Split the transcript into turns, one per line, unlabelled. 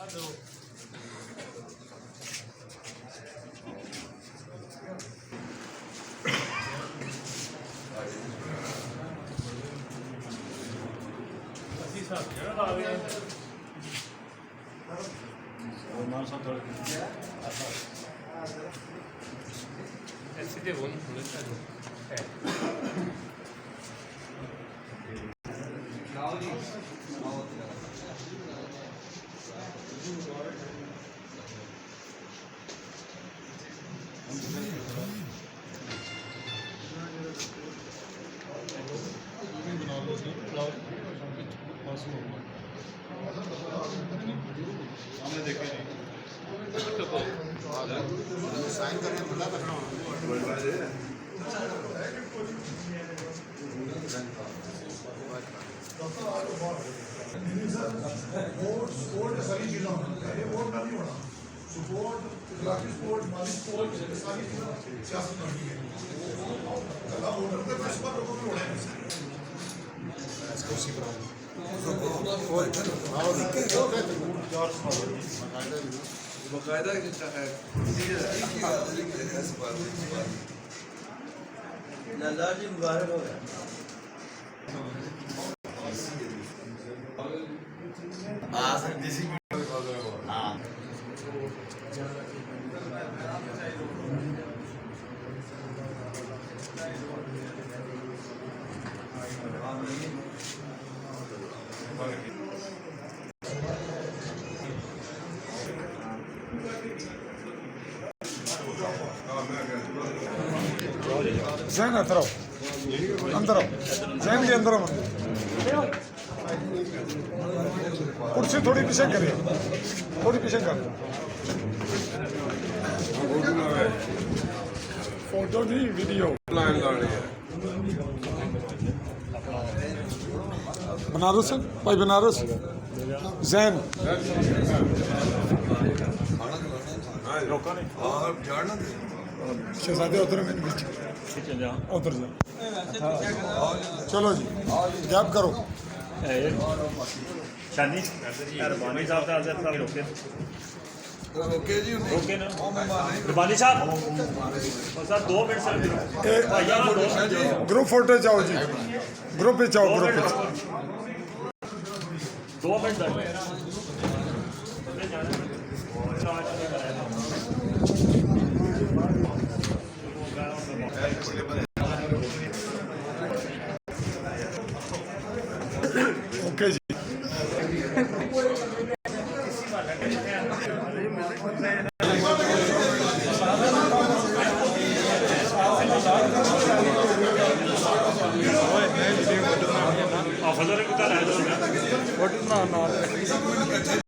Siete buoni,
हमने देखा नहीं साइन करने खुला रखना स्पोर्ट सारी चीज़ों वोट नहीं होना सपोर्ट इलाकी स्पोर्ट माली स्पोर्ट सारी चीज़ों सियासत नहीं है कला वोटर पे इस बार लोगों को होना है इसको उसी पर बकायदा लाला जी मुबारक हो गया हाँ
जैन अंदर आओ जैन के अंदर आओ कुर्सी थोड़ी पीछे करिए थोड़ी पीछे कर फोटो नहीं वीडियो बनारस भाई बनारस जैन शहजादे उधर उधर जाओ चलो जी गैप करो
शानी रबानी साहब का आज़ाद साहब रोके रोके ना रबानी साहब और sir 2 minute sir
group photo जाओ जी ग्रुप पे जाओ ग्रुप पे
2 मिनट
ओके जी
फजल